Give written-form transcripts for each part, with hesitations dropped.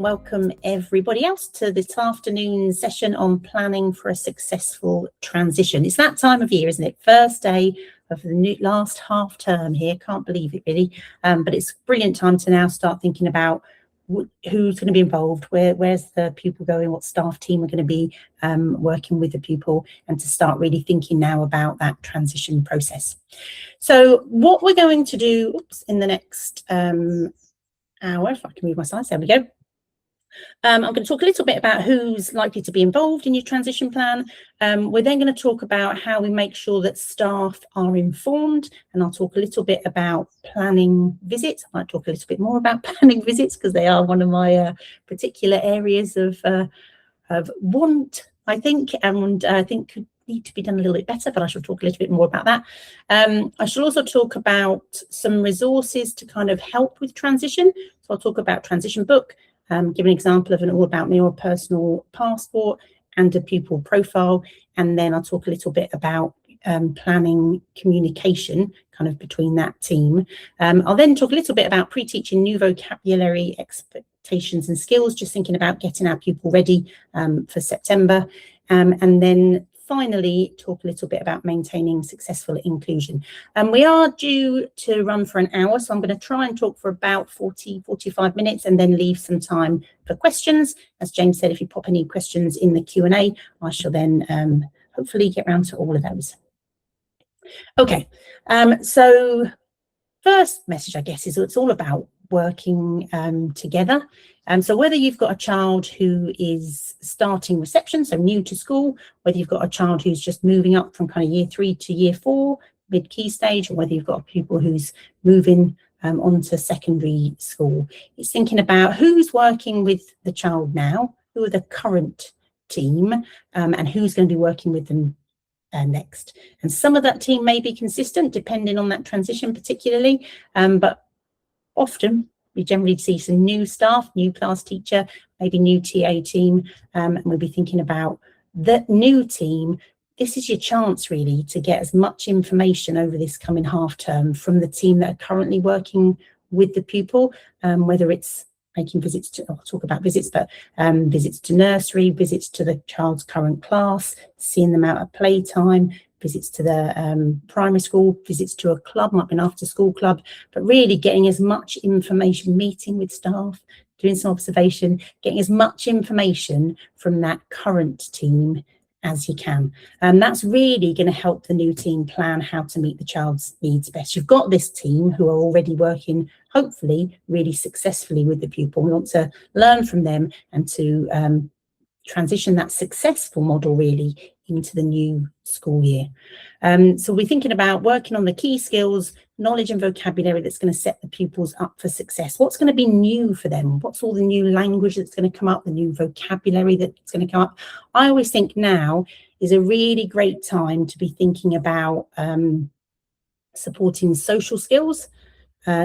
Welcome everybody else to this afternoon session on planning for a successful transition. It's that time of year, isn't it? First day of the last half term here. Can't believe it really, but it's a brilliant time to now start thinking about who's going to be involved, where's the pupil going, what staff team are going to be working with the pupil, and to start really thinking now about that transition process. So what we're going to do in the next hour, if I can move my slides, there we go. I'm going to talk a little bit about who's likely to be involved in your transition plan. We're then going to talk about how we make sure that staff are informed, and I'll talk a little bit about planning visits. I might talk a little bit more about planning visits because they are one of my particular areas of want, I think, and I think could need to be done a little bit better, but I shall talk a little bit more about that. I shall also talk about some resources to kind of help with transition. So I'll talk about transition book, give an example of an all about me or personal passport and a pupil profile. And then I'll talk a little bit about planning communication kind of between that team. I'll then talk a little bit about pre-teaching new vocabulary, expectations and skills, just thinking about getting our pupil ready for September. And then finally, talk a little bit about maintaining successful inclusion. And we are due to run for an hour, so I'm going to try and talk for about 45 minutes and then leave some time for questions. As James said, if you pop any questions in the Q&A, I shall then hopefully get round to all of those. Okay, so first message, I guess, is it's all about working together. So whether you've got a child who is starting reception, so new to school, whether you've got a child who's just moving up from kind of year 3 to year 4, mid-key stage, or whether you've got a pupil who's moving onto secondary school, it's thinking about who's working with the child now, who are the current team, and who's going to be working with them next. And some of that team may be consistent depending on that transition particularly, but often we generally see some new staff, new class teacher, maybe new TA team, and we'll be thinking about the new team. This is your chance really to get as much information over this coming half term from the team that are currently working with the pupil, whether it's making visits to, I'll talk about visits, but visits to nursery, visits to the child's current class, seeing them out at playtime, visits to the primary school, visits to a club, might be an after school club, but really getting as much information, meeting with staff, doing some observation, getting as much information from that current team as you can. And that's really going to help the new team plan how to meet the child's needs best. You've got this team who are already working, hopefully, really successfully with the pupil. We want to learn from them and to transition that successful model really into the new school year. So we're thinking about working on the key skills, knowledge and vocabulary that's going to set the pupils up for success. What's going to be new for them? What's all the new language that's going to come up, the new vocabulary that's going to come up? I always think now is a really great time to be thinking about supporting social skills,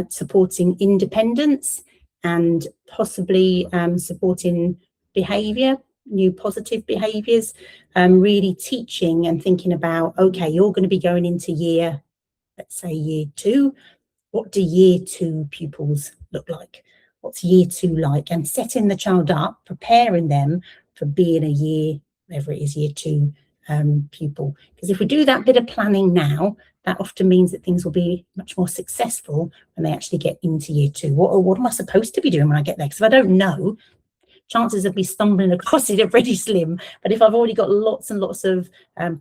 supporting independence, and possibly supporting behaviour, new positive behaviours, really teaching and thinking about, okay, you're going to be going into year, let's say year 2. What do year 2 pupils look like? What's year 2 like? And setting the child up, preparing them for being a year, whatever it is, year 2 pupil. Because if we do that bit of planning now, that often means that things will be much more successful when they actually get into year 2. What am I supposed to be doing when I get there? Because if I don't know, chances of me stumbling across it are pretty slim. But if I've already got lots and lots of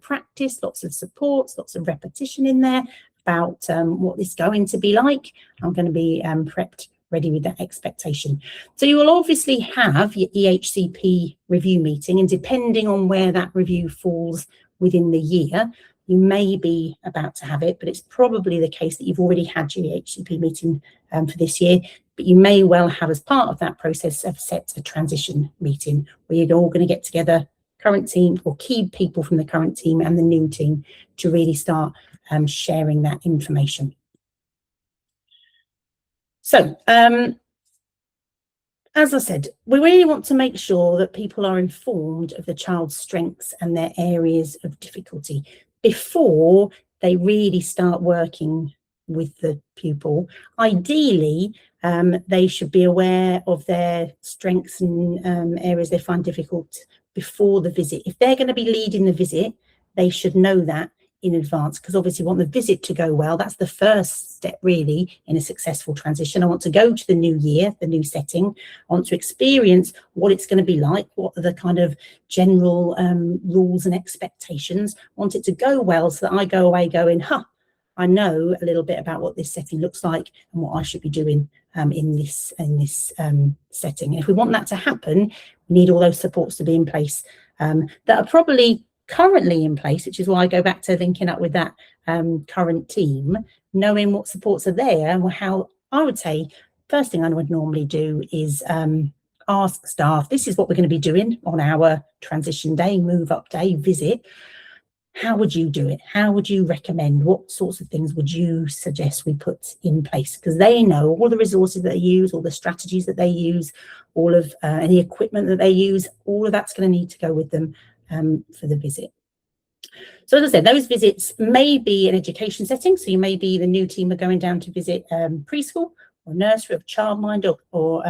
practice, lots of supports, lots of repetition in there about what it's going to be like, I'm going to be prepped, ready with that expectation. So you will obviously have your EHCP review meeting, and depending on where that review falls within the year, you may be about to have it, but it's probably the case that you've already had your EHCP meeting for this year. But you may well have, as part of that process, have set a transition meeting where you're all going to get together, current team or key people from the current team and the new team, to really start sharing that information. So, as I said, we really want to make sure that people are informed of the child's strengths and their areas of difficulty before they really start working with the pupil. Ideally, they should be aware of their strengths and areas they find difficult before the visit. If they're going to be leading the visit, they should know that in advance, because obviously we want the visit to go well. That's the first step really in a successful transition. I want to go to the new year, the new setting. I want to experience what it's going to be like, what are the kind of general rules and expectations. I want it to go well so that I go away going, I know a little bit about what this setting looks like and what I should be doing in this setting. And if we want that to happen, we need all those supports to be in place that are probably currently in place, which is why I go back to linking up with that current team, knowing what supports are there. And how I would say, first thing I would normally do is ask staff, this is what we're going to be doing on our transition day, move up day, visit. How would you do it? How would you recommend? What sorts of things would you suggest we put in place? Because they know all the resources that they use, all the strategies that they use, all of any equipment that they use, all of that's going to need to go with them for the visit. So as I said, those visits may be an education setting. So you may be the new team are going down to visit preschool or nursery or childminder, or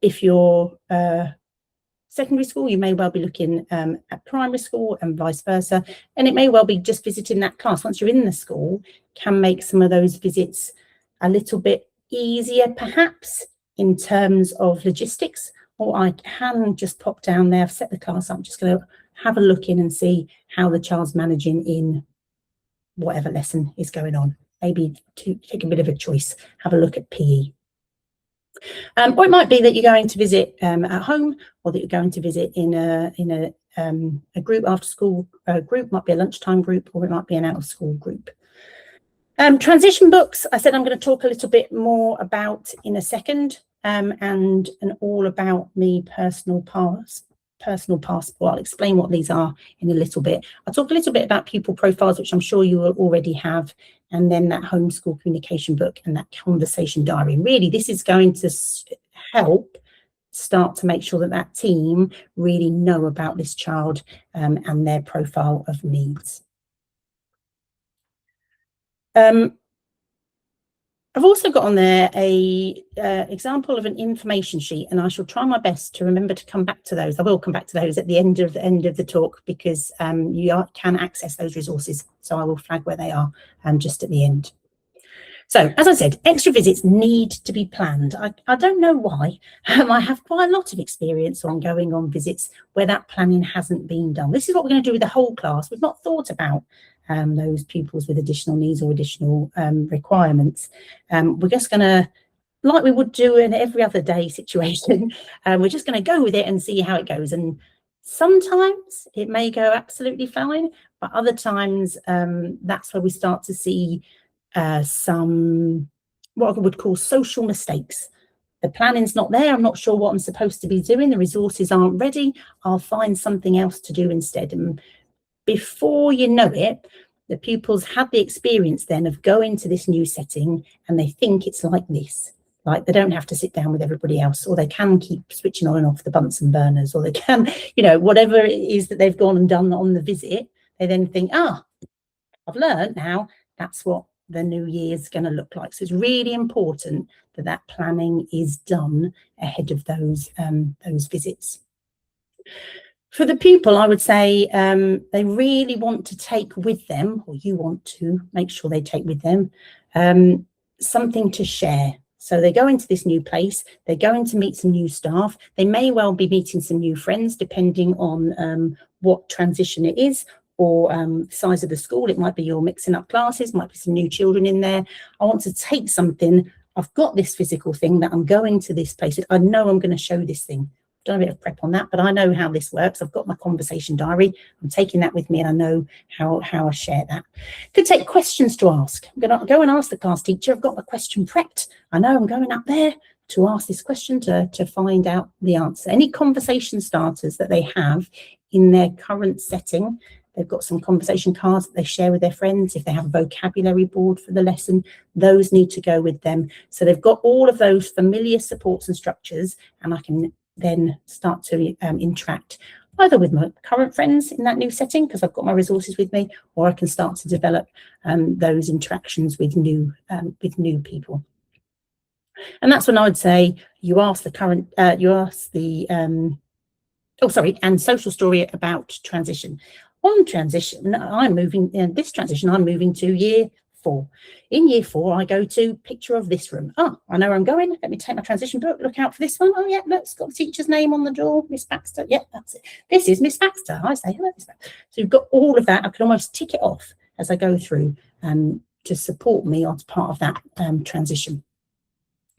if you're secondary school, you may well be looking at primary school and vice versa. And it may well be just visiting that class. Once you're in the school, can make some of those visits a little bit easier, perhaps, in terms of logistics. Or I can just pop down there, I've set the class up, I'm just going to have a look in and see how the child's managing in whatever lesson is going on. Maybe to take a bit of a choice, have a look at PE. Or it might be that you're going to visit at home, or that you're going to visit in a group, after school group, might be a lunchtime group, or it might be an out of school group. Transition books, I said I'm going to talk a little bit more about in a second, and all about me personal passport. I'll explain what these are in a little bit. I'll talk a little bit about pupil profiles, which I'm sure you will already have, and then that homeschool communication book and that conversation diary. Really, this is going to help start to make sure that that team really know about this child and their profile of needs. I've also got on there a example of an information sheet, and I shall try my best to remember to come back to those. I will come back to those at the end of the talk, because you can access those resources. So I will flag where they are just at the end. So, as I said, extra visits need to be planned. I don't know why. I have quite a lot of experience on going on visits where that planning hasn't been done. This is what we're going to do with the whole class. We've not thought about those pupils with additional needs or additional requirements. We're just going to, like we would do in every other day situation, we're just going to go with it and see how it goes. And sometimes it may go absolutely fine, but other times that's where we start to see some, what I would call social mistakes. The planning's not there. I'm not sure what I'm supposed to be doing. The resources aren't ready. I'll find something else to do instead. And before you know it, the pupils have the experience then of going to this new setting and they think it's like this. Like they don't have to sit down with everybody else, or they can keep switching on and off the Bunsen burners, or they can, you know, whatever it is that they've gone and done on the visit, they then think, I've learned now, that's what the new year is going to look like. So it's really important that that planning is done ahead of those visits. For the pupil, I would say they really want to take with them, or you want to make sure they take with them, something to share. So they go into this new place, they're going to meet some new staff. They may well be meeting some new friends, depending on what transition it is, or size of the school. It might be you're mixing up classes, might be some new children in there. I want to take something. I've got this physical thing that I'm going to this place. I know I'm going to show this thing. I've done a bit of prep on that, but I know how this works. I've got my conversation diary. I'm taking that with me, and I know how I share that. Could take questions to ask. I'm going to go and ask the class teacher. I've got my question prepped. I know I'm going up there to ask this question to find out the answer. Any conversation starters that they have in their current setting. They've got some conversation cards that they share with their friends. If they have a vocabulary board for the lesson, those need to go with them. So they've got all of those familiar supports and structures, and I can then start to interact. either with my current friends in that new setting, because I've got my resources with me, or I can start to develop those interactions with new people. And that's when I would say you ask the current, and social story about transition. On transition, I'm moving, this transition, I'm moving to year 4. In year 4, I go to picture of this room. Oh, I know where I'm going. Let me take my transition book, look out for this one. Oh yeah, look, it's got the teacher's name on the door, Miss Baxter. Yep, that's it. This is Miss Baxter. I say, hello, Miss Baxter. So you've got all of that. I can almost tick it off as I go through to support me as part of that transition.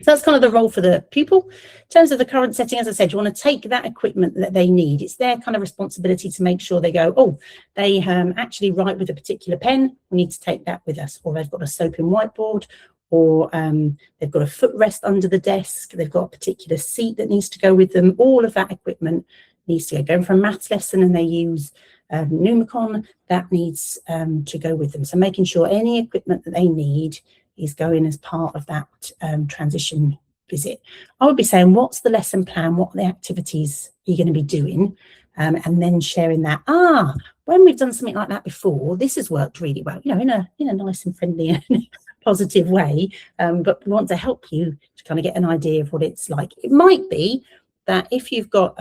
So that's kind of the role for the pupil. In terms of the current setting, as I said, you want to take that equipment that they need. It's their kind of responsibility to make sure they go, oh, they actually write with a particular pen. We need to take that with us. Or they've got a soaping whiteboard, or they've got a footrest under the desk. They've got a particular seat that needs to go with them. All of that equipment needs to go. Going for a maths lesson and they use Numicon, that needs to go with them. So making sure any equipment that they need is going as part of that transition visit. I would be saying, what's the lesson plan? What are the activities you're going to be doing? And then sharing that. When we've done something like that before, this has worked really well, you know, in a nice and friendly and positive way. But we want to help you to kind of get an idea of what it's like. It might be that if you've got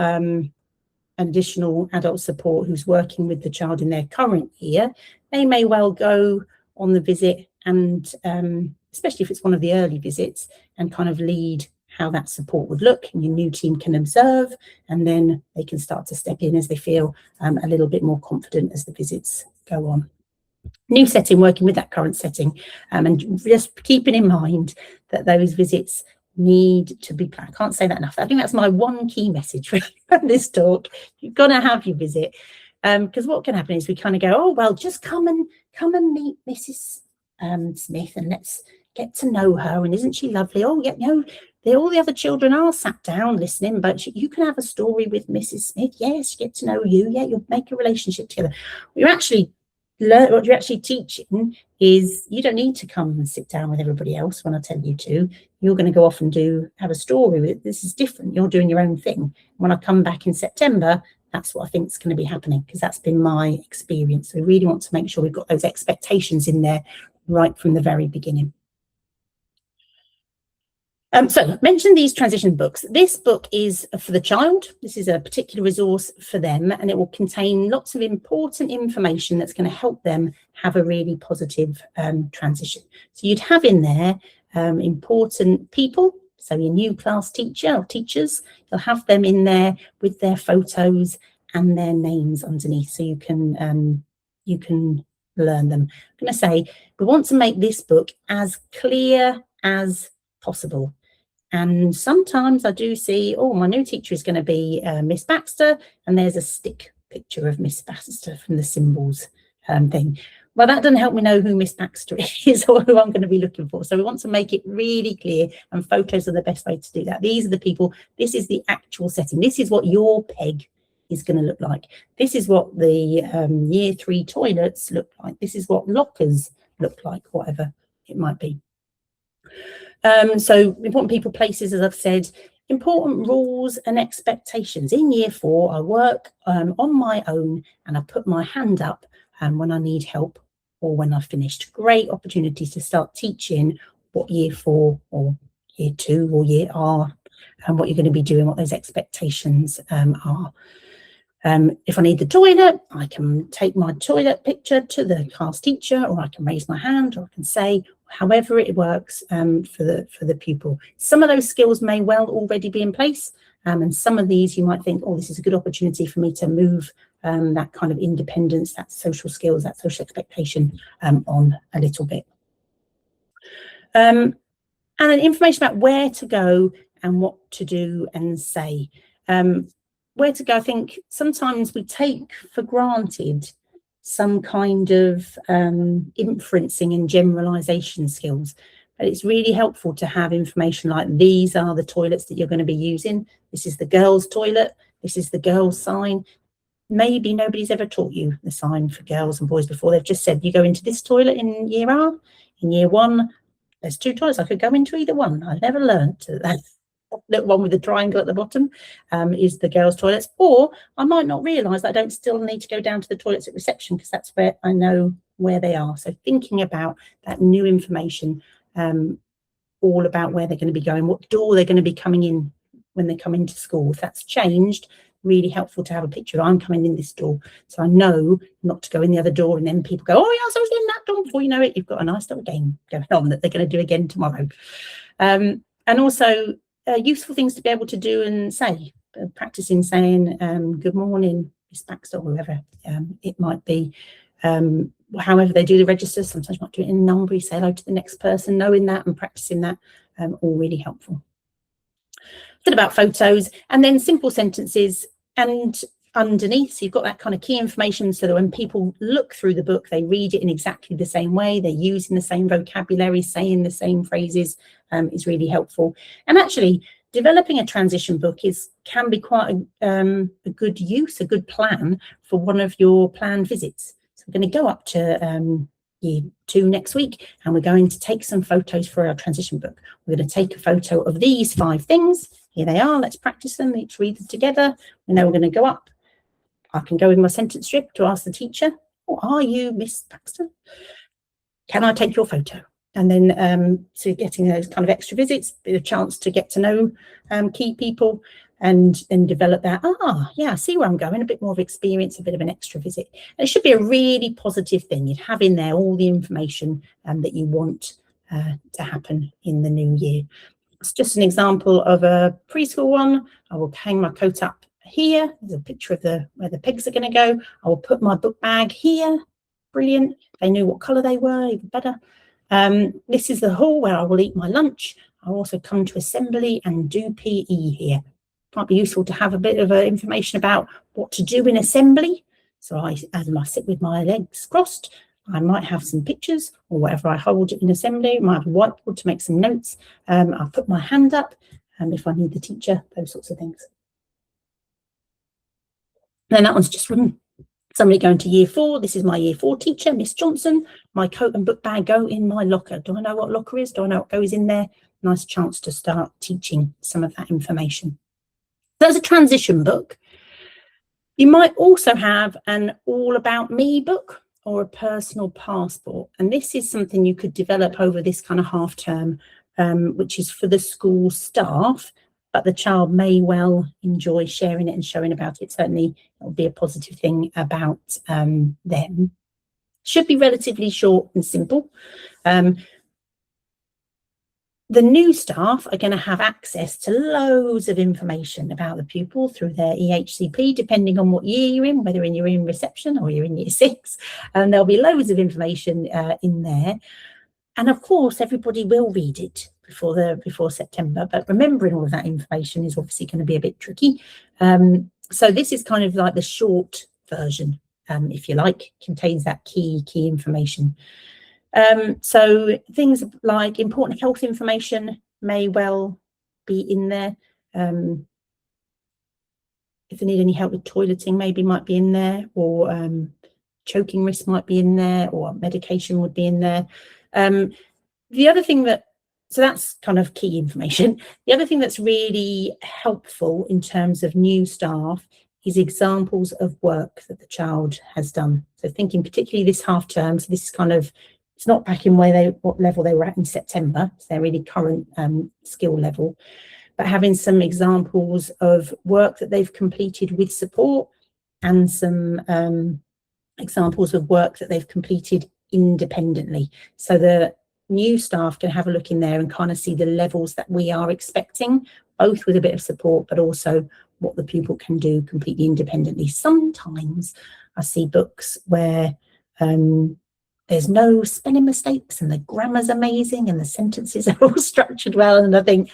additional adult support who's working with the child in their current year, they may well go on the visit and especially if it's one of the early visits, and kind of lead how that support would look, and your new team can observe, and then they can start to step in as they feel a little bit more confident as the visits go on. New setting, working with that current setting, and just keeping in mind that those visits need to be planned. I can't say that enough. I think that's my one key message from this talk. You've got to have your visit, because what can happen is we kind of go, oh well, just come and meet Mrs. Smith and let's get to know her, and isn't she lovely? Oh yeah, no, all the other children are sat down listening, but you can have a story with Mrs. Smith. Yes, get to know you. Yeah, you'll make a relationship together. What you're actually teaching is you don't need to come and sit down with everybody else when I tell you to. You're going to go off and have a story with it. This is different. You're doing your own thing. When I come back in September, that's what I think is going to be happening, because that's been my experience. So we really want to make sure we've got those expectations in there right from the very beginning. So mention these transition books. This book is for the child. This is a particular resource for them, and it will contain lots of important information that's going to help them have a really positive transition. So you'd have in there important people. So your new class teacher or teachers, you'll have them in there with their photos and their names underneath, so you can learn them. I'm going to say we want to make this book as clear as possible. And sometimes I do see, oh, my new teacher is going to be Miss Baxter, and there's a stick picture of Miss Baxter from the symbols thing. Well, that doesn't help me know who Miss Baxter is or who I'm going to be looking for. So we want to make it really clear, and photos are the best way to do that. These are the people. This is the actual setting. This is what your peg is going to look like. This is what the year 3 toilets look like. This is what lockers look like, whatever it might be. So important people, places, as I've said, important rules and expectations. In year 4, I work on my own, and I put my hand up when I need help or when I've finished. Great opportunities to start teaching what year 4 or year 2 or year R and what you're going to be doing, what those expectations are. If I need the toilet, I can take my toilet picture to the class teacher, or I can raise my hand, or I can say, however it works for the pupil. Some of those skills may well already be in place, and some of these you might think, oh, this is a good opportunity for me to move that kind of independence, that social skills, that social expectation on a little bit. And then information about where to go and what to do and say. Where to go, I think sometimes we take for granted some kind of inferencing and generalization skills, but it's really helpful to have information like, these are the toilets that you're going to be using. This is the girls' toilet. This is the girls' sign. Maybe nobody's ever taught you the sign for girls and boys before. They've just said, you go into this toilet in year R. In year 1, there's 2 toilets. I could go into either one. I've never learned that. little one with the triangle at the bottom is the girls' toilets. Or I might not realise that I don't still need to go down to the toilets at reception, because that's where I know where they are. So thinking about that new information, all about where they're going to be going, what door they're going to be coming in when they come into school. If that's changed, really helpful to have a picture of, I'm coming in this door, so I know not to go in the other door, and then people go, oh yes, I was in that door. Before you know it, you've got a nice little game going on that they're going to do again tomorrow. And also useful things to be able to do and say, practicing saying good morning, Miss Baxter, or whoever it might be. However they do the register, sometimes you might do it in a number, you say hello to the next person, knowing that and practicing that, all really helpful. Bit about photos, and then simple sentences, and underneath, so you've got that kind of key information, so that when people look through the book, they read it in exactly the same way, they're using the same vocabulary, saying the same phrases, is really helpful. And actually, developing a transition book can be quite a good use, a good plan for one of your planned visits. So we're going to go up to Year 2 next week, and we're going to take some photos for our transition book. We're going to take a photo of these 5 things. Here they are. Let's practice them. Let's read them together. And then we're going to go up. I can go with my sentence strip to ask the teacher, oh, are you Miss Baxter? Can I take your photo? And then so getting those kind of extra visits, a chance to get to know key people, and then develop that, yeah, I see where I'm going, a bit more of experience, a bit of an extra visit. And it should be a really positive thing. You'd have in there all the information that you want to happen in the new year. It's just an example of a preschool one. I will hang my coat up here. There's a picture of where the pegs are going to go. I will put my book bag here. Brilliant. They knew what colour they were, even better. This is the hall where I will eat my lunch. I'll also come to assembly and do PE here. Might be useful to have a bit of information about what to do in assembly. So as I sit with my legs crossed, I might have some pictures or whatever I hold in assembly. I might have a whiteboard to make some notes. I'll put my hand up if I need the teacher, those sorts of things. Then that one's just from somebody going to Year 4. This is my Year 4 teacher, Miss Johnson. My coat and book bag go in my locker. Do I know what locker is? Do I know what goes in there? Nice chance to start teaching some of that information. There's a transition book. You might also have an all about me book or a personal passport. And this is something you could develop over this kind of half term, which is for the school staff, but the child may well enjoy sharing it and showing about it. Certainly it'll be a positive thing about them. Should be relatively short and simple. The new staff are going to have access to loads of information about the pupil through their EHCP, depending on what year you're in, whether you're in reception or you're in Year 6. And there'll be loads of information in there. And of course, everybody will read it before September, but remembering all of that information is obviously going to be a bit tricky. So this is kind of like the short version, if you like, contains that key information. So things like important health information may well be in there. If they need any help with toileting, maybe might be in there, or choking risk might be in there, or medication would be in there. The other thing so that's kind of key information. The other thing that's really helpful in terms of new staff is examples of work that the child has done. So thinking particularly this half term, so this is kind of, it's not back in what level they were at in September, it's their really current skill level, but having some examples of work that they've completed with support, and some examples of work that they've completed independently. So the new staff can have a look in there and kind of see the levels that we are expecting, both with a bit of support, but also what the pupil can do completely independently. Sometimes I see books where there's no spelling mistakes and the grammar's amazing and the sentences are all structured well, and I think,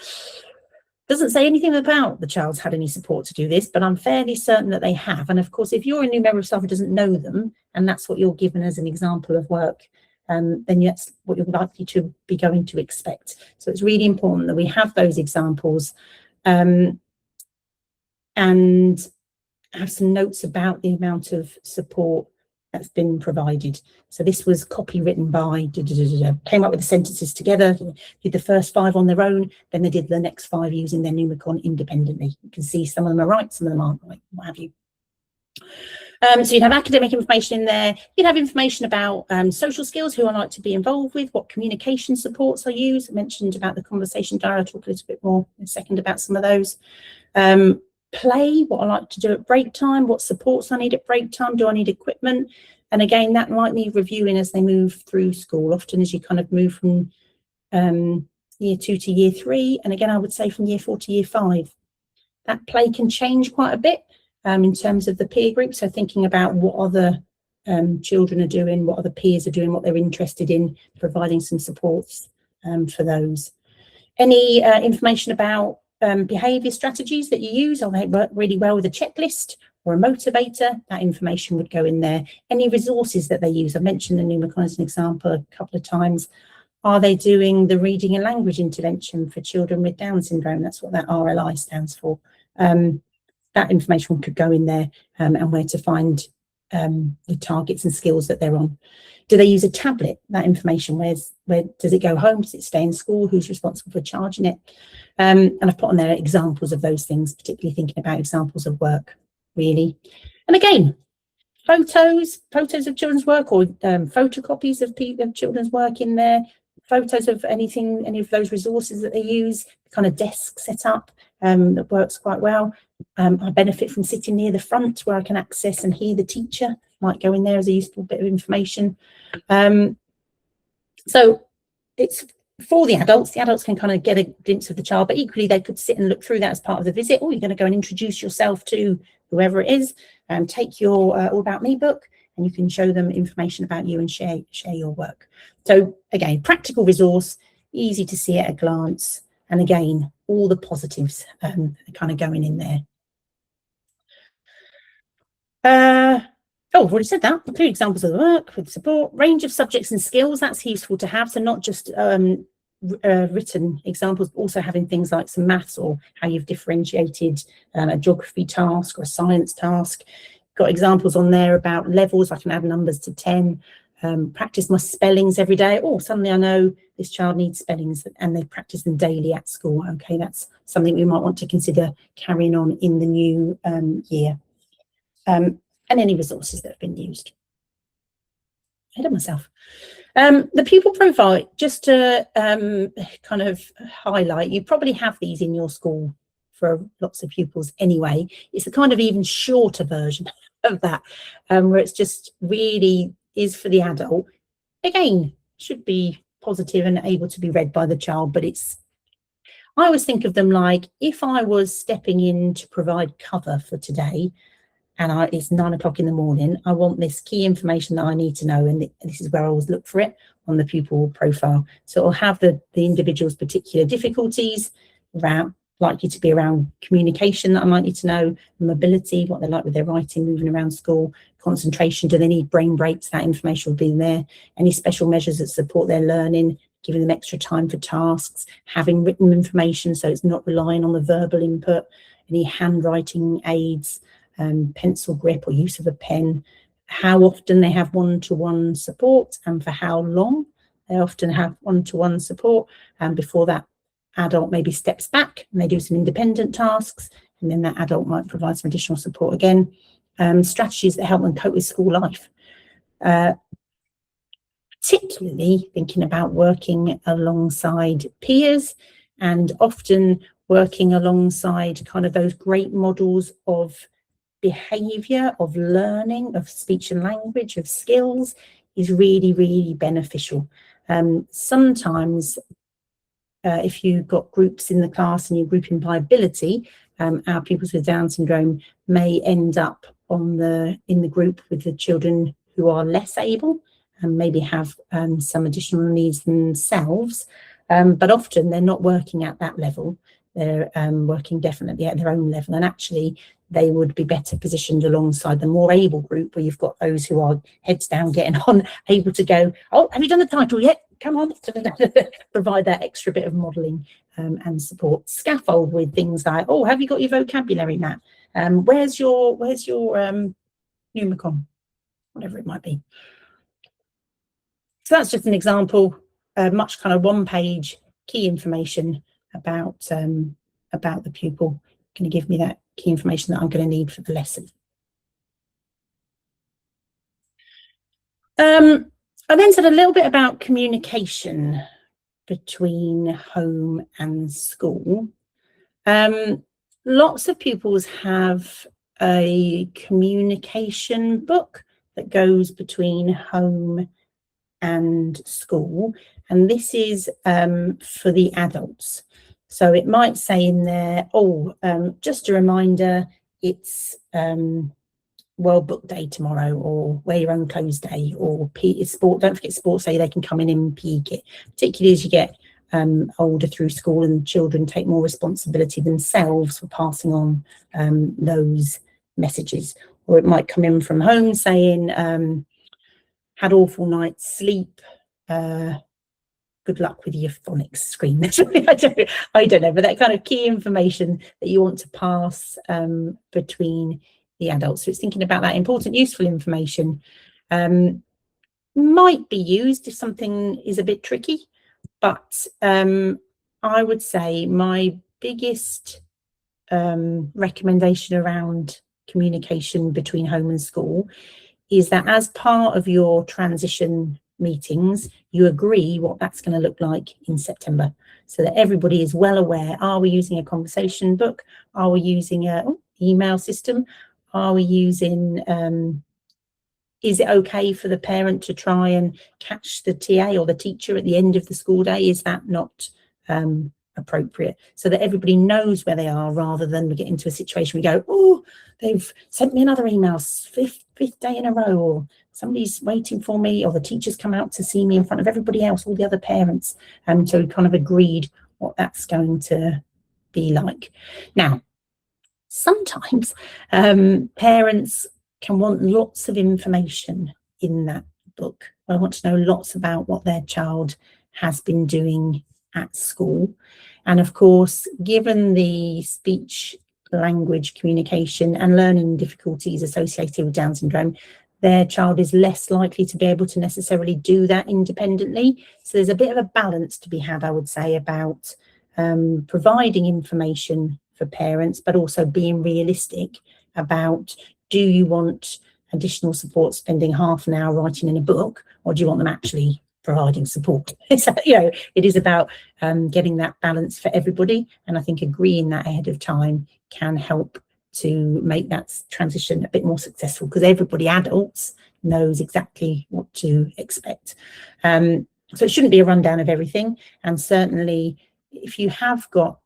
doesn't say anything about the child's had any support to do this, but I'm fairly certain that they have. And of course, if you're a new member of staff who doesn't know them, and that's what you're given as an example of work, then that's what you're likely to be going to expect. So it's really important that we have those examples and have some notes about the amount of support that's been provided. So this was copywritten by, came up with the sentences together, did the first 5 on their own, then they did the next 5 using their Numicon independently. You can see some of them are right, some of them aren't right, what have you. So you'd have academic information in there. You'd have information about social skills, who I like to be involved with, what communication supports I use. I mentioned about the conversation diary. I'll talk a little bit more in a second about some of those. Play, what I like to do at break time, what supports I need at break time, do I need equipment? And again, that might need reviewing as they move through school, often as you kind of move from year 2 to year 3. And again, I would say from year 4 to year 5. That play can change quite a bit in terms of the peer group. So thinking about what other children are doing, what other peers are doing, what they're interested in, providing some supports for those. Any information about behaviour strategies that you use, or they work really well with a checklist or a motivator, that information would go in there. Any resources that they use, I mentioned the Numicon as an example a couple of times. Are they doing the reading and language intervention for children with Down syndrome? That's what that RLI stands for. That information could go in there, and where to find the targets and skills that they're on. Do they use a tablet? That information, where does it go home? Does it stay in school? Who's responsible for charging it? And I've put on there examples of those things, particularly thinking about examples of work, really. And again, photos of children's work, or photocopies of children's work in there, photos of any of those resources that they use, kind of desk set up that works quite well. I benefit from sitting near the front where I can access and hear the teacher, might go in there as a useful bit of information. So it's for the adults can kind of get a glimpse of the child, but equally they could sit and look through that as part of the visit. Or you're going to go and introduce yourself to whoever it is, take your All About Me book, and you can show them information about you and share your work. So again, practical resource, easy to see at a glance, and again, all the positives kind of going in there. I've already said that. Include examples of the work with support, range of subjects and skills. That's useful to have. So not just written examples, but also having things like some maths, or how you've differentiated a geography task or a science task. Got examples on there about levels. I can add numbers to 10. Practice my spellings every day. Oh, suddenly I know this child needs spellings, and they practice them daily at school. Okay, that's something we might want to consider carrying on in the new year. And any resources that have been used. Ahead of myself. The pupil profile, just to kind of highlight, you probably have these in your school for lots of pupils anyway. It's a kind of even shorter version of that, where it's just really is for the adult. Again, should be positive and able to be read by the child, but I always think of them like, if I was stepping in to provide cover for today, and it's 9 o'clock in the morning, I want this key information that I need to know, and this is where I always look for it on the pupil profile. So it'll have the individual's particular difficulties, likely to be around communication that I might need to know, mobility, what they're like with their writing, moving around school, concentration, do they need brain breaks? That information will be in there. Any special measures that support their learning, giving them extra time for tasks, having written information so it's not relying on the verbal input, any handwriting aids, pencil grip or use of a pen, how often they have one-to-one support and for how long. They often have one-to-one support, and before that adult maybe steps back and they do some independent tasks, and then that adult might provide some additional support again. Strategies that help them cope with school life. Particularly thinking about working alongside peers, and often working alongside kind of those great models of behaviour, of learning, of speech and language, of skills, is really, really beneficial. Sometimes if you've got groups in the class and you're grouping by ability, our pupils with Down syndrome may end up in the group with the children who are less able and maybe have some additional needs themselves, but often they're not working at that level. They're working definitely at their own level, and actually they would be better positioned alongside the more able group, where you've got those who are heads down, getting on, able to go, oh, have you done the title yet? Come on. Provide that extra bit of modelling and support. Scaffold with things like, oh, have you got your vocabulary map? Where's your Numicon? whatever it might be. So that's just an example, much kind of one-page key information about the pupil. Going to give me that key information that I'm going to need for the lesson. I then said a little bit about communication between home and school. Lots of pupils have a communication book that goes between home and school, and this is for the adults. So it might say in there, just a reminder, it's World Book Day tomorrow, or wear your own clothes day, or sport, don't forget sports day, they can come in PE kit, particularly as you get older through school and children take more responsibility themselves for passing on those messages. Or it might come in from home saying, had awful night's sleep, good luck with your phonics screen. I don't know, but that kind of key information that you want to pass between the adults. So it's thinking about that important, useful information. Might be used if something is a bit tricky, but I would say my biggest recommendation around communication between home and school is that as part of your transition meetings, you agree what that's going to look like in September, so that everybody is well aware. Are we using a conversation book? Are we using an email system? Are we using, is it okay for the parent to try and catch the TA or the teacher at the end of the school day? Is that not appropriate? So that everybody knows where they are, rather than we get into a situation we go, oh, they've sent me another email, fifth day in a row, or somebody's waiting for me, or the teacher's come out to see me in front of everybody else, all the other parents. And so we kind of agreed what that's going to be like. Now, sometimes parents can want lots of information in that book. I want to know lots about what their child has been doing at school. And of course, given the speech, language, communication and learning difficulties associated with Down syndrome, their child is less likely to be able to necessarily do that independently. So there's a bit of a balance to be had, I would say, about providing information for parents, but also being realistic about, do you want additional support spending half an hour writing in a book, or do you want them actually providing support? So, it is about getting that balance for everybody, and I think agreeing that ahead of time can help to make that transition a bit more successful, because everybody, adults, knows exactly what to expect. So it shouldn't be a rundown of everything, and certainly if you have got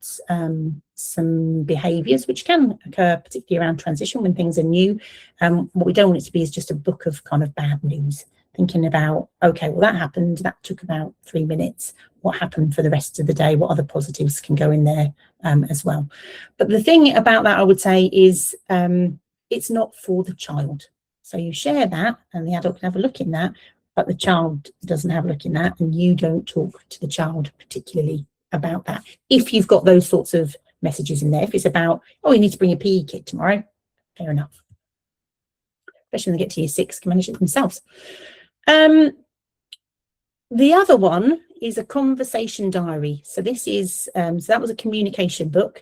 some behaviours which can occur, particularly around transition when things are new, what we don't want it to be is just a book of kind of bad news, thinking about, okay, well, that happened, that took about 3 minutes, what happened for the rest of the day, what other positives can go in there as well. But the thing about that, I would say, is it's not for the child. So you share that and the adult can have a look in that, but the child doesn't have a look in that, and you don't talk to the child particularly about that. If you've got those sorts of messages in there, if it's about, oh, you need to bring a PE kit tomorrow, fair enough. Especially when they get to year 6, can manage it themselves. The other one is a conversation diary. So this is, so that was a communication book,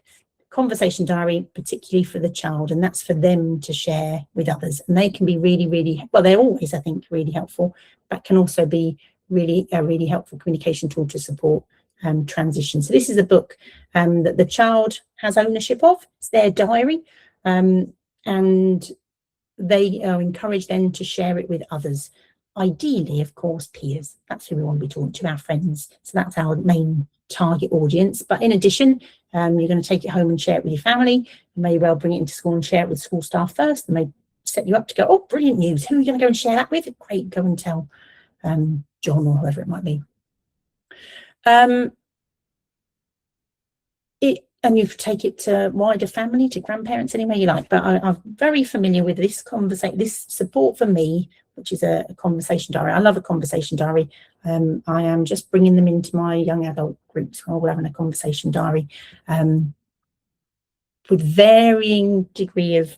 conversation diary, particularly for the child, and that's for them to share with others. And they can be really, really, well, they're always, I think, really helpful, but can also be really a really helpful communication tool to support transition. So this is a book that the child has ownership of. It's their diary, and they are encouraged then to share it with others. Ideally, of course, peers. That's who we want to be talking to, our friends. So that's our main target audience. But in addition, you're going to take it home and share it with your family. You may well bring it into school and share it with school staff first. And they set you up to go, oh, brilliant news. Who are you going to go and share that with? Great, go and tell John or whoever it might be. And you take it to wider family, to grandparents, anywhere you like. But I'm very familiar with this this support for me, which is a conversation diary. I love a conversation diary. I am just bringing them into my young adult groups while we're having a conversation diary with varying degree of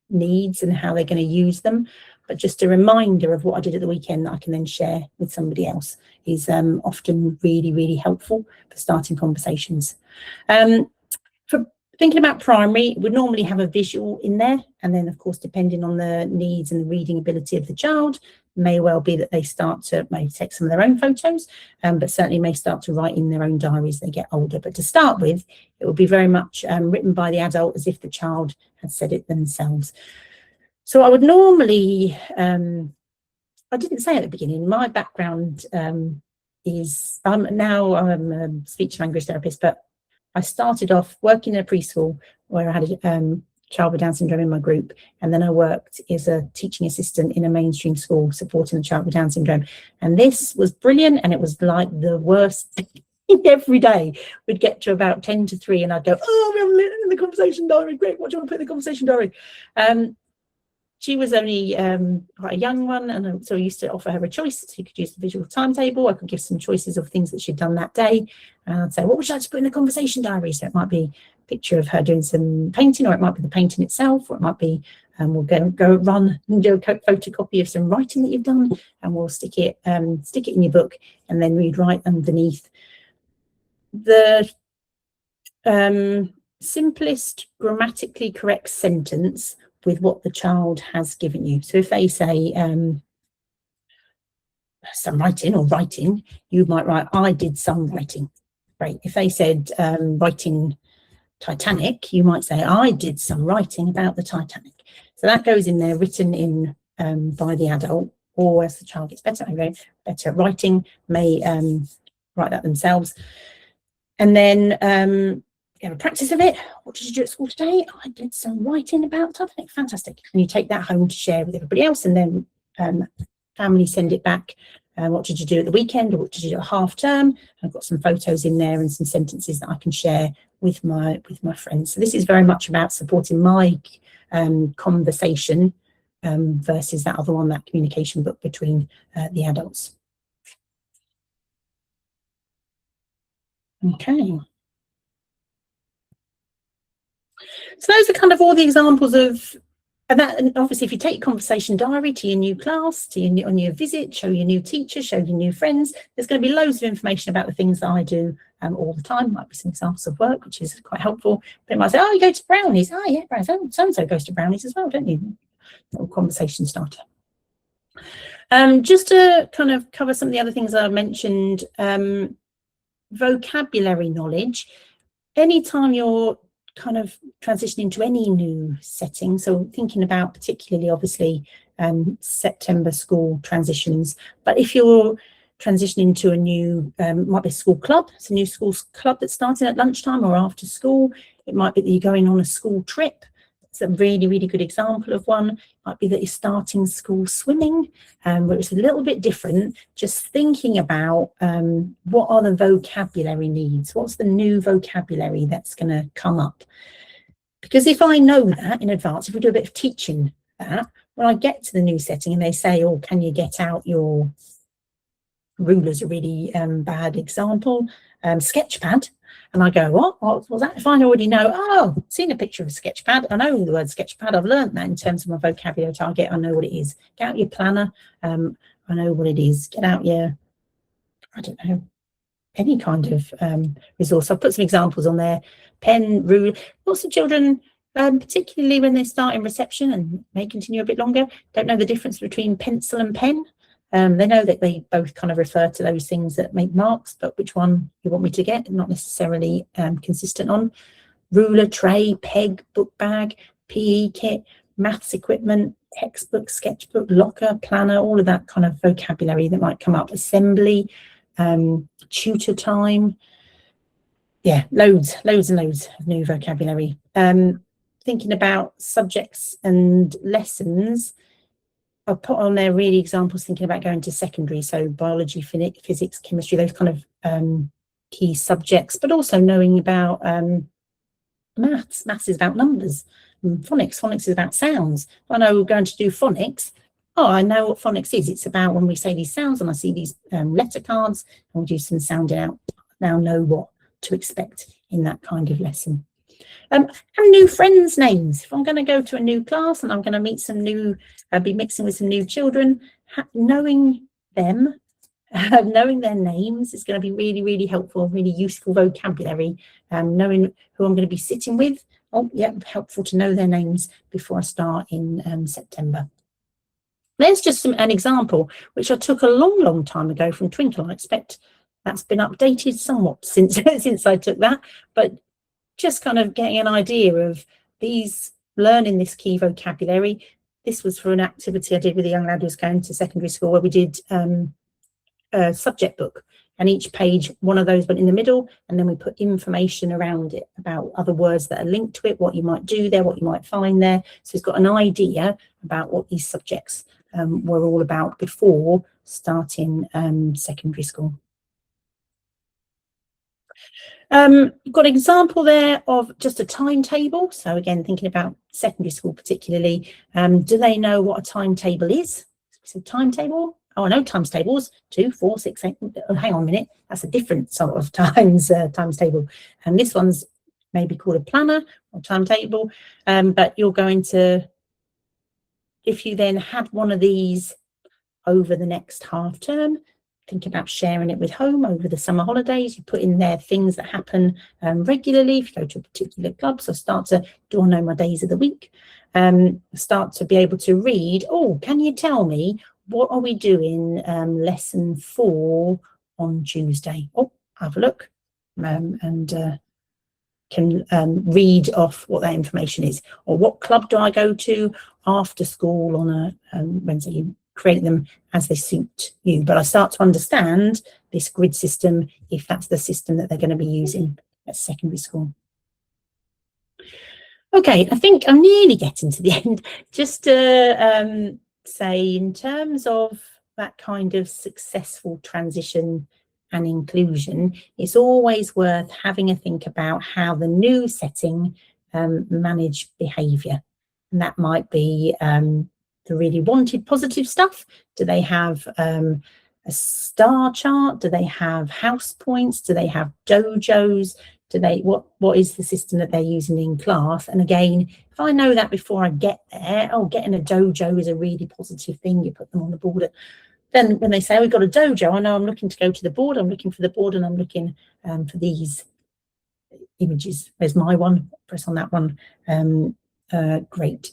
needs and how they're going to use them. but just a reminder of what I did at the weekend that I can then share with somebody else is often really, really helpful for starting conversations. For thinking about primary, we'd normally have a visual in there, and then of course, depending on the needs and the reading ability of the child, may well be that they start to maybe take some of their own photos, but certainly may start to write in their own diaries as they get older. But to start with, it will be very much written by the adult as if the child had said it themselves. So I would normally, I didn't say at the beginning, my background is, I'm a speech language therapist, but I started off working in a preschool where I had a child with Down syndrome in my group, and then I worked as a teaching assistant in a mainstream school supporting a child with Down syndrome. And this was brilliant, and it was like the worst thing every day. We'd get to about 10 to 3 and I'd go, oh, we haven't written in the conversation diary, great, what do you want to put in the conversation diary? She was only quite a young one, and so I used to offer her a choice. So you could use the visual timetable. I could give some choices of things that she'd done that day. And I'd say, what would you like to put in the conversation diary? So it might be a picture of her doing some painting, or it might be the painting itself, or it might be, we'll go run and do a photocopy of some writing that you've done, and we'll stick it in your book, and then we'd write underneath. The simplest grammatically correct sentence with what the child has given you. So if they say some writing or writing, you might write, I did some writing. Great. If they said writing Titanic, you might say, I did some writing about the Titanic. So that goes in there, written in by the adult, or as the child gets better at writing, may write that themselves. And then you have a practice of it. What did you do at school today? Oh, I did some writing about Titanic. Fantastic. And you take that home to share with everybody else, and then family send it back. What did you do at the weekend, or what did you do at half term? I've got some photos in there and some sentences that I can share with my friends. So this is very much about supporting my conversation versus that other one, that communication book between the adults. Okay. So those are kind of all the examples of, and obviously if you take your conversation diary to your new class, on your visit, show your new teacher, show your new friends, there's going to be loads of information about the things that I do all the time. Might be some examples of work, which is quite helpful. But it might say, oh, you go to Brownies. Oh, yeah, so-and-so goes to Brownies as well, don't you? Little conversation starter. Just to kind of cover some of the other things that I mentioned, vocabulary knowledge. Anytime you're kind of transitioning to any new setting, so thinking about particularly obviously September school transitions, but if you're transitioning to a new might be a school club, it's a new school club that's starting at lunchtime or after school. It might be that you're going on a school trip. It's a really, really good example of one. It might be that you're starting school swimming, where it's a little bit different. Just thinking about what are the vocabulary needs? What's the new vocabulary that's going to come up? Because if I know that in advance, if we do a bit of teaching that, when I get to the new setting and they say, oh, can you get out your ruler's a really bad example, sketchpad. And I go, what was that? If I already know, oh, seen a picture of a sketch pad, I know the word sketch pad, I've learned that in terms of my vocabulary target, I know what it is. Get out your planner, I know what it is. Get out your, I don't know, any kind of resource. I've put some examples on there. Pen, ruler. Lots of children, particularly when they start in reception and may continue a bit longer, don't know the difference between pencil and pen. They know that they both kind of refer to those things that make marks, but which one you want me to get, not necessarily consistent on. Ruler, tray, peg, book bag, PE kit, maths equipment, textbook, sketchbook, locker, planner, all of that kind of vocabulary that might come up. Assembly, tutor time. Yeah, loads and loads of new vocabulary. Thinking about subjects and lessons, I'll put on there really examples thinking about going to secondary, so biology, physics, chemistry, those kind of key subjects, but also knowing about maths. Maths is about numbers. Phonics is about sounds. I know we're going to do phonics. Oh, I know what phonics is. It's about when we say these sounds and I see these letter cards and we do some sounding out. Now know what to expect in that kind of lesson. And new friends' names. If I'm going to go to a new class and I'm going to meet some new, be mixing with some new children, knowing them, knowing their names is going to be really, really helpful, really useful vocabulary. Knowing who I'm going to be sitting with. Oh, yeah, helpful to know their names before I start in September. There's just an example, which I took a long, long time ago from Twinkl. I expect that's been updated somewhat since, since I took that, but just kind of getting an idea of learning this key vocabulary. This was for an activity I did with a young lad who's going to secondary school, where we did a subject book, and each page, one of those went in the middle, and then we put information around it about other words that are linked to it, what you might do there, what you might find there. So he's got an idea about what these subjects were all about before starting secondary school. You've got an example there of just a timetable. So again, thinking about secondary school particularly, do they know what a timetable is? So timetable, oh, I know times tables, 2, 4, 6, 8, oh, hang on a minute, that's a different sort of times table. And this one's maybe called a planner or timetable, but you're going to, if you then had one of these over the next half term, think about sharing it with home over the summer holidays. You put in there things that happen regularly. If you go to a particular club, so start to, do I know my days of the week? Start to be able to read, oh, can you tell me what are we doing lesson 4 on Tuesday? Oh, have a look and can read off what that information is. Or what club do I go to after school on a Wednesday? You create them as they suit you. But I start to understand this grid system if that's the system that they're going to be using at secondary school. Okay, I think I'm nearly getting to the end. Just to say, in terms of that kind of successful transition and inclusion, it's always worth having a think about how the new setting manage behaviour. And that might be the really wanted positive stuff. Do they have a star chart? Do they have house points? Do they have dojos? Do they, what is the system that they're using in class? And again, if I know that before I get there, oh, getting a dojo is a really positive thing. You put them on the board. Then when they say, oh, we've got a dojo, I know I'm looking to go to the board. I'm looking for the board and I'm looking for these images. There's my one. Press on that one. Great.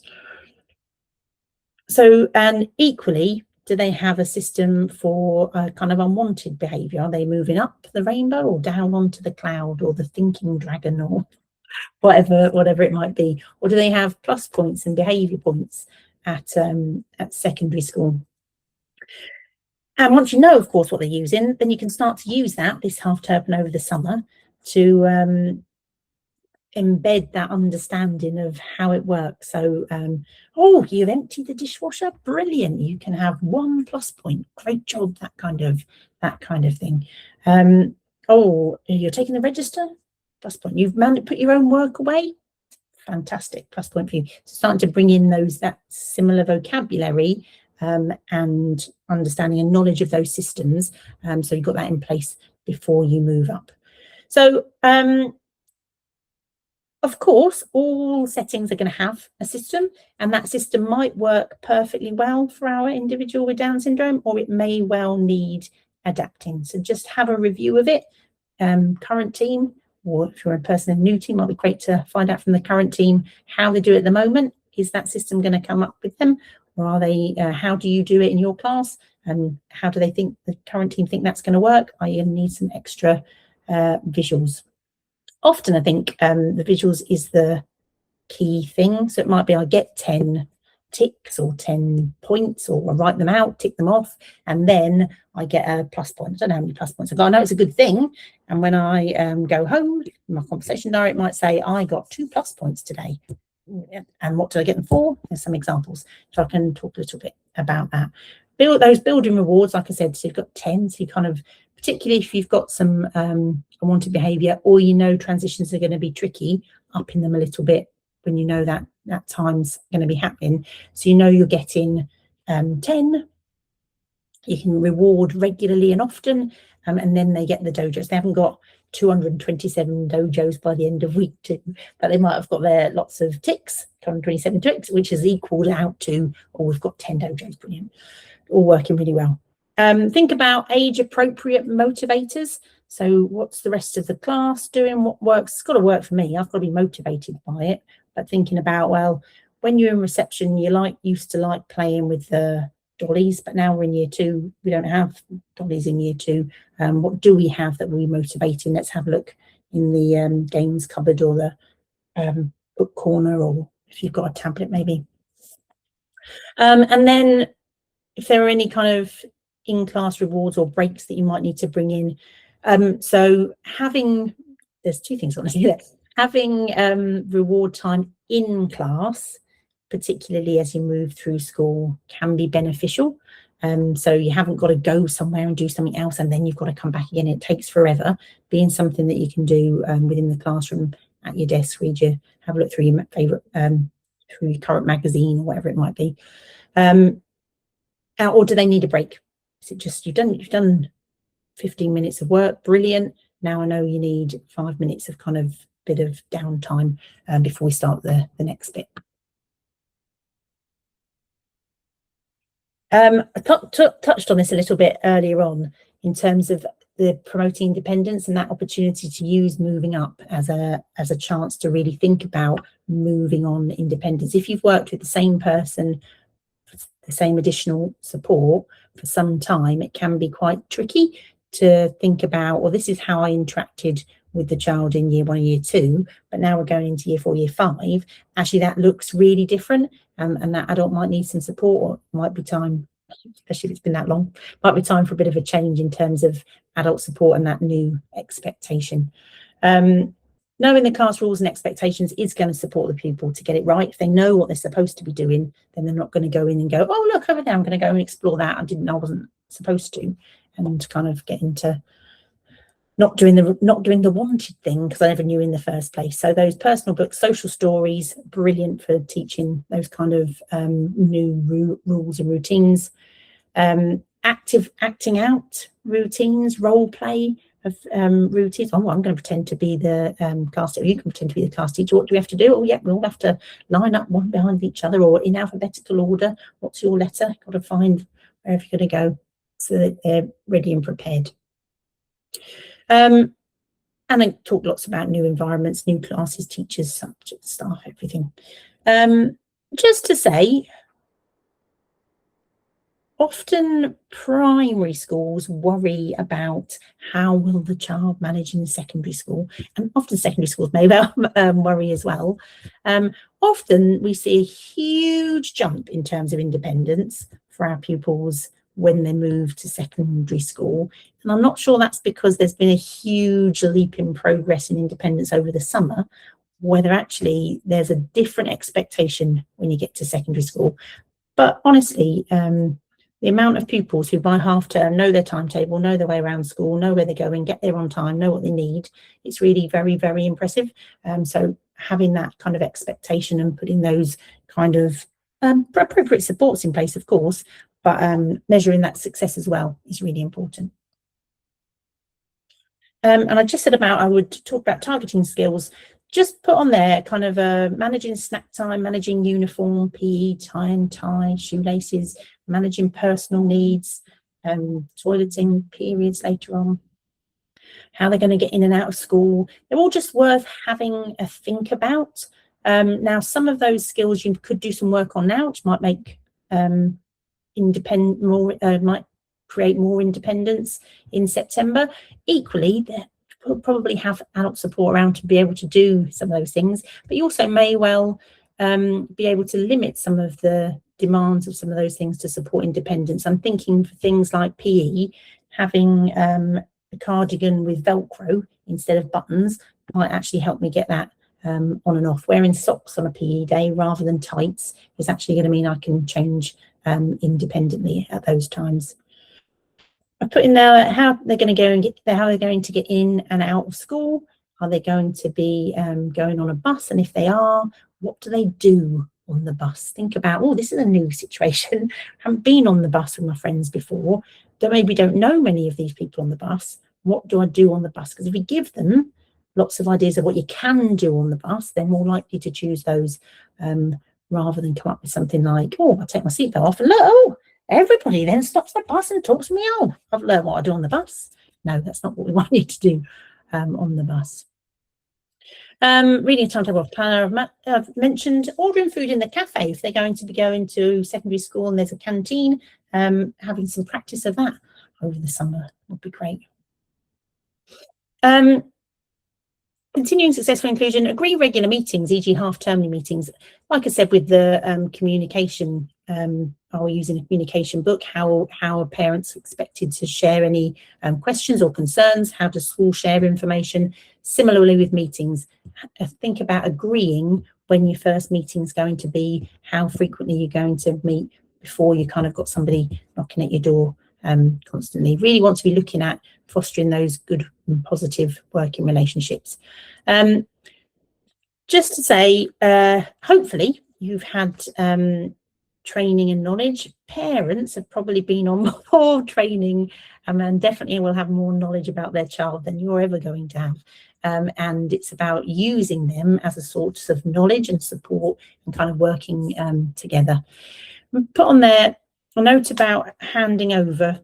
So, and equally, do they have a system for kind of unwanted behaviour? Are they moving up the rainbow or down onto the cloud or the thinking dragon or whatever it might be? Or do they have plus points and behaviour points at secondary school? And once you know, of course, what they're using, then you can start to use that this half term and over the summer to embed that understanding of how it works. So, oh, you've emptied the dishwasher, brilliant. You can have 1 plus point. Great job, that kind of thing. Oh, you're taking the register, plus point. You've managed to put your own work away, fantastic, plus point for you. So starting to bring in that similar vocabulary and understanding and knowledge of those systems. So you've got that in place before you move up. So of course, all settings are going to have a system, and that system might work perfectly well for our individual with Down syndrome, or it may well need adapting. So just have a review of it. Current team, or if you're a person in a new team, might be great to find out from the current team how they do it at the moment. Is that system going to come up with them, or are they? How do you do it in your class, and how do they think the current team think that's going to work? Are you going to need some extra visuals? Often I think the visuals is the key thing. So it might be I get 10 ticks or 10 points, or I write them out, tick them off, and then I get a plus point. I don't know how many plus points I've got. I know it's a good thing. And when I go home, my conversation diary, it might say, I got 2 plus points today. And what do I get them for? There's some examples. So I can talk a little bit about that. Those building rewards, like I said, so you've got 10. So you kind of, particularly if you've got some unwanted behaviour, or you know transitions are going to be tricky, upping them a little bit when you know that time's going to be happening. So you know you're getting 10. You can reward regularly and often, and then they get the dojos. They haven't got 227 dojos by the end of week 2, but they might have got their lots of ticks, 227 ticks, which is equaled out to, oh, we've got 10 dojos, brilliant, all working really well. Think about age appropriate motivators. So what's the rest of the class doing? What works? It's got to work for me. I've got to be motivated by it. But thinking about, well, when you're in reception, you used to like playing with the dollies, but now we're in year 2, we don't have dollies in year 2. What do we have that we're motivating? Let's have a look in the games cupboard or the book corner, or if you've got a tablet maybe. And then if there are any kind of in-class rewards or breaks that you might need to bring in. So there's 2 things I want to say there. Having reward time in class, particularly as you move through school, can be beneficial. So you haven't got to go somewhere and do something else and then you've got to come back again. It takes forever. Being something that you can do within the classroom at your desk, have a look through your favourite, through your current magazine or whatever it might be. Or do they need a break? Is it just you've done 15 minutes of work, brilliant. Now I know you need 5 minutes of kind of bit of downtime before we start the next bit. I touched on this a little bit earlier on in terms of the promoting independence and that opportunity to use moving up as a chance to really think about moving on independence. If you've worked with the same person, the same additional support for some time, it can be quite tricky to think about, well, this is how I interacted with the child in year 1 and year 2, but now we're going into year 4, year 5. Actually, that looks really different, and that adult might need some support, or might be time, especially if it's been that long, might be time for a bit of a change in terms of adult support and that new expectation. Knowing the class rules and expectations is going to support the pupil to get it right. If they know what they're supposed to be doing, then they're not going to go in and go, oh, look over there, I'm going to go and explore that. I wasn't supposed to, and kind of get into not doing the wanted thing because I never knew in the first place. So those personal books, social stories, brilliant for teaching those kind of new rules and routines. Active acting out routines, role play of routines. Oh, I'm going to pretend to be the class teacher. You can pretend to be the class teacher. What do we have to do? Oh, yeah, we all have to line up one behind each other or in alphabetical order. What's your letter? Got to find wherever you're going to go so that they're ready and prepared. And I talk lots about new environments, new classes, teachers, subjects, staff, everything. Just to say, often primary schools worry about how will the child manage in secondary school, and often secondary schools may well worry as well. Often we see a huge jump in terms of independence for our pupils when they move to secondary school. And I'm not sure that's because there's been a huge leap in progress in independence over the summer, whether actually there's a different expectation when you get to secondary school. But honestly, the amount of pupils who by half term know their timetable, know their way around school, know where they're going, get there on time, know what they need, it's really very, very impressive. So having that kind of expectation and putting those kind of appropriate supports in place, of course, but measuring that success as well is really important. And I just said I would talk about targeting skills. Just put on there kind of managing snack time, managing uniform, PE, tie and tie, shoelaces, managing personal needs, toileting periods later on, how they're going to get in and out of school. They're all just worth having a think about. Now, some of those skills you could do some work on now, which might make might create more independence in September. Equally, they'll probably have adult support around to be able to do some of those things, but you also may well be able to limit some of the demands of some of those things to support independence. I'm thinking for things like PE, having a cardigan with Velcro instead of buttons might actually help me get that on and off. Wearing socks on a PE day rather than tights is actually going to mean I can change independently at those times. I put in there how they're going to get in and out of school. Are they going to be going on a bus? And if they are, what do they do on the bus? Think about, oh, this is a new situation. I haven't been on the bus with my friends before. Maybe don't know many of these people on the bus. what do I do on the bus? Because if we give them lots of ideas of what you can do on the bus, they're more likely to choose those rather than come up with something like, oh, I'll take my seatbelt off and look, oh, everybody then stops the bus and talks to me. Oh, I've learned what I do on the bus. No, that's not what we want you to do on the bus. Reading a timetable of planner, I've mentioned ordering food in the cafe. If they're going to be going to secondary school and there's a canteen, having some practice of that over the summer would be great. Continuing successful inclusion, agree regular meetings, e.g. half-termly meetings. Like I said, with the communication, are we using a communication book? How are parents expected to share any questions or concerns? How does school share information? Similarly with meetings, think about agreeing when your first meeting is going to be, how frequently you're going to meet before you kind of got somebody knocking at your door constantly. Really want to be looking at fostering those good and positive working relationships. Just to say, hopefully you've had training and knowledge. Parents have probably been on more training and definitely will have more knowledge about their child than you're ever going to have. And it's about using them as a source of knowledge and support and kind of working together. Put on there a note about handing over,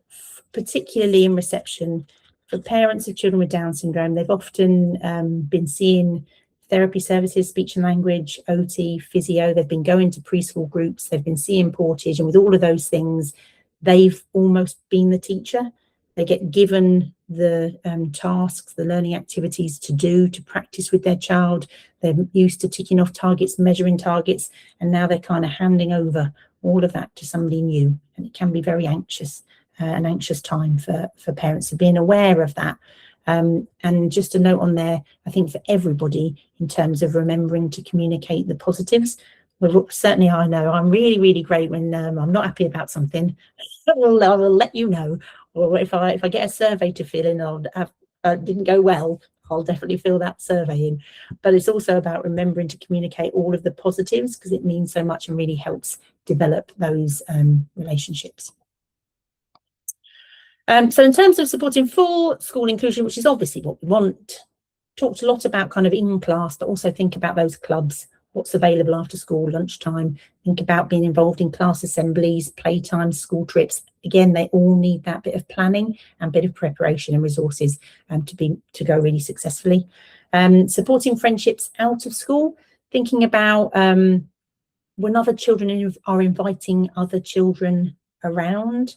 particularly in reception. For parents of children with Down syndrome, they've often been seeing therapy services, speech and language, OT, physio. They've been going to preschool groups. They've been seeing portage. And with all of those things, they've almost been the teacher. They get given the tasks, the learning activities to do, to practice with their child. They're used to ticking off targets, measuring targets, and now they're kind of handing over all of that to somebody new. And it can be very anxious, an anxious time for parents. So being aware of that. And just a note on there, I think for everybody, in terms of remembering to communicate the positives. Well, certainly I know I'm really, really great when I'm not happy about something. I will let you know. Or if I get a survey to fill in, didn't go well, I'll definitely fill that survey in. But it's also about remembering to communicate all of the positives, because it means so much and really helps develop those relationships. So in terms of supporting full school inclusion, which is obviously what we want, talked a lot about kind of in class, but also think about those clubs, what's available after school, lunchtime, think about being involved in class assemblies, playtime, school trips. Again, they all need that bit of planning and bit of preparation and resources to go really successfully. Supporting friendships out of school, thinking about when other children are inviting other children around.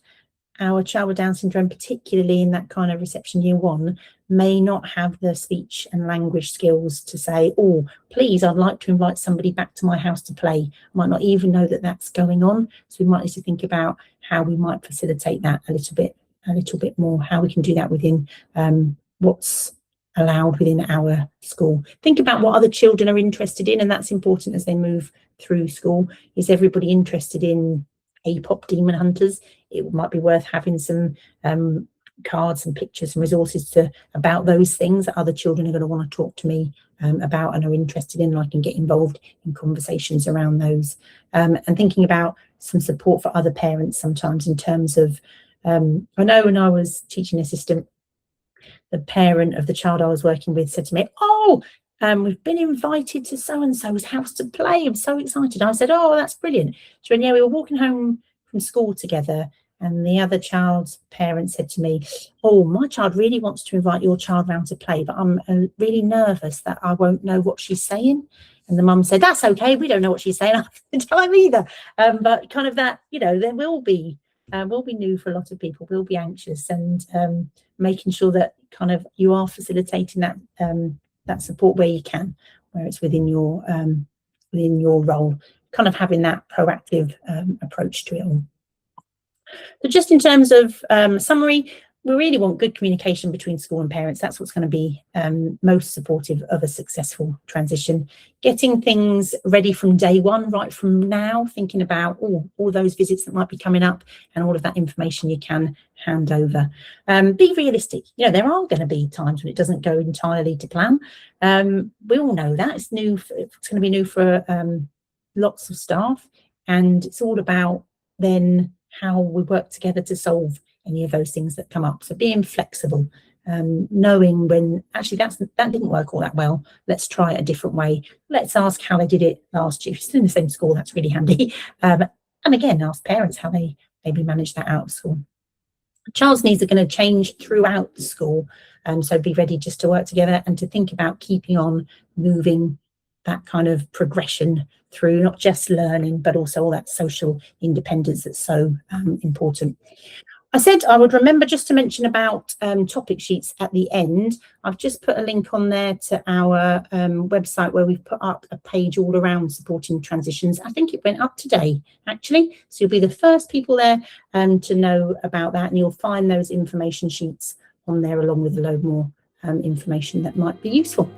Our child with Down syndrome, particularly in that kind of reception year 1, may not have the speech and language skills to say, oh, please, I'd like to invite somebody back to my house to play. Might not even know that that's going on. So we might need to think about how we might facilitate that a little bit more, how we can do that within what's allowed within our school. Think about what other children are interested in, and that's important as they move through school. Is everybody interested in APOP demon hunters? It might be worth having some cards and pictures and resources about those things that other children are going to want to talk to me about and are interested in, and I can get involved in conversations around those. And thinking about some support for other parents sometimes in terms of, I know when I was teaching assistant, the parent of the child I was working with said to me, oh, we've been invited to so-and-so's house to play. I'm so excited. I said, oh, that's brilliant. She went, yeah, we were walking home from school together, and the other child's parent said to me, oh, my child really wants to invite your child round to play, but I'm really nervous that I won't know what she's saying. And the mum said, that's okay, we don't know what she's saying at the time either. But kind of that, there will be new for a lot of people, will be anxious, and making sure that kind of you are facilitating that support where you can, where it's within your role, kind of having that proactive approach to it all. So just in terms of summary, we really want good communication between school and parents. That's what's going to be most supportive of a successful transition. Getting things ready from day one, right from now, thinking about all those visits that might be coming up and all of that information you can hand over. Be realistic. There are going to be times when it doesn't go entirely to plan. We all know that. It's new. It's going to be new for lots of staff, and it's all about then how we work together to solve any of those things that come up. So being flexible knowing when actually that didn't work all that well. Let's try it a different way. Let's ask how they did it last year. If you're still in the same school, that's really handy. And again, ask parents how they maybe manage that out of school. Child's needs are going to change throughout the school, so be ready just to work together and to think about keeping on moving that kind of progression through, not just learning, but also all that social independence that's so important. I said I would remember just to mention about topic sheets at the end. I've just put a link on there to our website where we've put up a page all around supporting transitions. I think it went up today, actually. So you'll be the first people there to know about that, and you'll find those information sheets on there along with a load more information that might be useful.